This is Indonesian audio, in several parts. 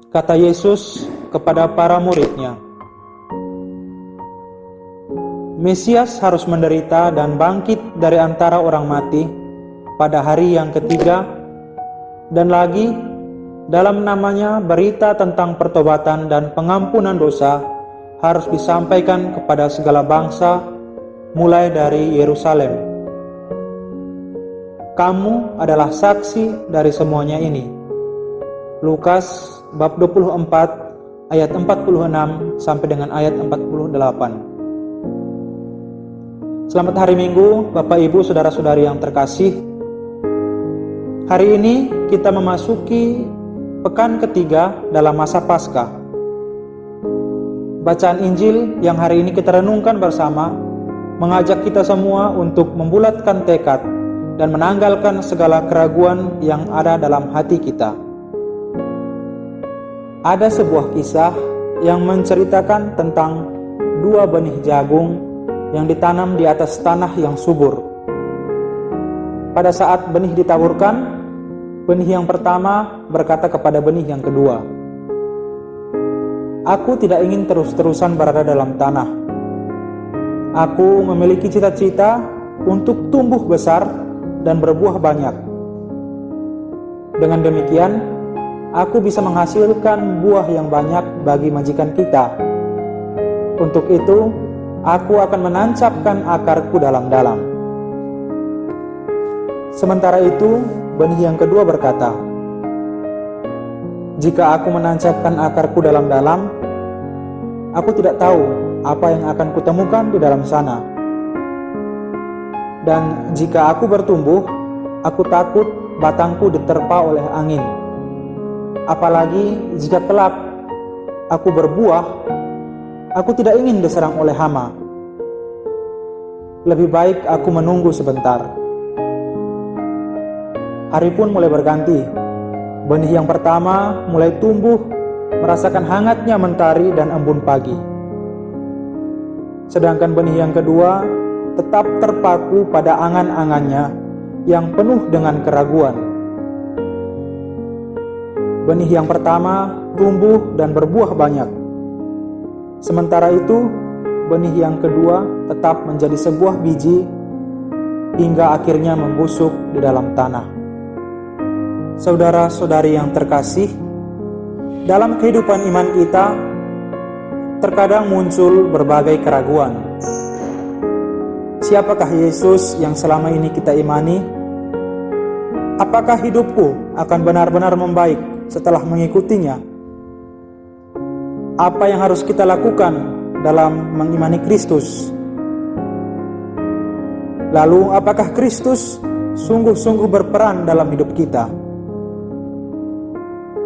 Kata Yesus kepada para murid-Nya, Mesias harus menderita dan bangkit dari antara orang mati pada hari yang ketiga, dan lagi dalam namanya berita tentang pertobatan dan pengampunan dosa harus disampaikan kepada segala bangsa mulai dari Yerusalem. Kamu adalah saksi dari semuanya ini. Lukas bab 24 ayat 46 sampai dengan ayat 48. Selamat hari Minggu, Bapak Ibu, saudara-saudari yang terkasih. Hari ini kita memasuki pekan ketiga dalam masa Paskah. Bacaan Injil yang hari ini kita renungkan bersama mengajak kita semua untuk membulatkan tekad dan menanggalkan segala keraguan yang ada dalam hati kita. Ada sebuah kisah yang menceritakan tentang dua benih jagung yang ditanam di atas tanah yang subur. Pada saat benih ditaburkan, benih yang pertama berkata kepada benih yang kedua, "Aku tidak ingin terus-terusan berada dalam tanah. Aku memiliki cita-cita untuk tumbuh besar dan berbuah banyak. Dengan demikian, aku bisa menghasilkan buah yang banyak bagi majikan kita. Untuk itu, aku akan menancapkan akarku dalam-dalam." Sementara itu, benih yang kedua berkata, "Jika aku menancapkan akarku dalam-dalam, aku tidak tahu apa yang akan kutemukan di dalam sana. Dan jika aku bertumbuh, aku takut batangku diterpa oleh angin. Apalagi jika kelak aku berbuah, aku tidak ingin diserang oleh hama. Lebih baik aku menunggu sebentar." Hari pun mulai berganti. Benih yang pertama mulai tumbuh, merasakan hangatnya mentari dan embun pagi. Sedangkan benih yang kedua tetap terpaku pada angan-angannya yang penuh dengan keraguan. Benih yang pertama tumbuh dan berbuah banyak. Sementara itu, benih yang kedua tetap menjadi sebuah biji hingga akhirnya membusuk di dalam tanah. Saudara-saudari yang terkasih, dalam kehidupan iman kita terkadang muncul berbagai keraguan. Siapakah Yesus yang selama ini kita imani? Apakah hidupku akan benar-benar membaik setelah mengikutinya? Apa yang harus kita lakukan dalam mengimani Kristus? Lalu, apakah Kristus sungguh-sungguh berperan dalam hidup kita?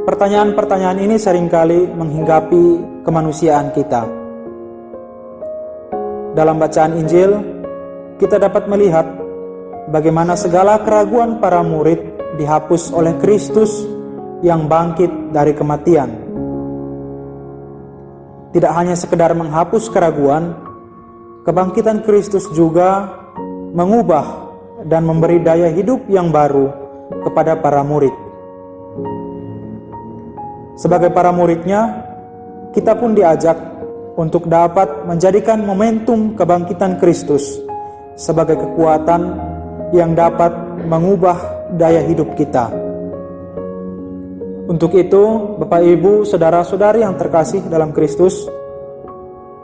Pertanyaan-pertanyaan ini seringkali menghinggapi kemanusiaan kita. Dalam bacaan Injil, kita dapat melihat bagaimana segala keraguan para murid dihapus oleh Kristus yang bangkit dari kematian. Tidak hanya sekedar menghapus keraguan, kebangkitan Kristus juga mengubah dan memberi daya hidup yang baru kepada para murid. Sebagai para murid-Nya, kita pun diajak untuk dapat menjadikan momentum kebangkitan Kristus sebagai kekuatan yang dapat mengubah daya hidup kita. Untuk itu, Bapak Ibu, saudara-saudari yang terkasih dalam Kristus,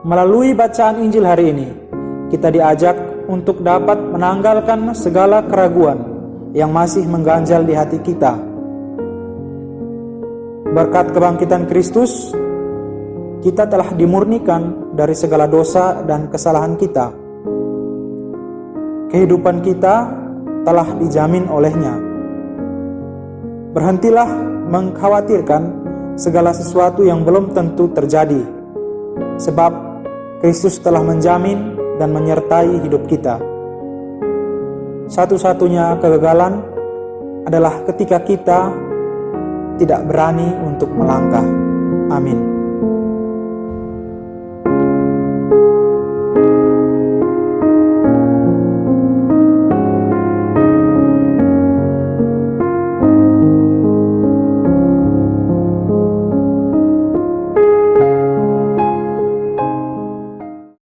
melalui bacaan Injil hari ini, kita diajak untuk dapat menanggalkan segala keraguan yang masih mengganjal di hati kita. Berkat kebangkitan Kristus, kita telah dimurnikan dari segala dosa dan kesalahan kita. Kehidupan kita telah dijamin oleh-Nya. Berhentilah mengkhawatirkan segala sesuatu yang belum tentu terjadi, sebab Kristus telah menjamin dan menyertai hidup kita. Satu-satunya kegagalan adalah ketika kita tidak berani untuk melangkah. Amin.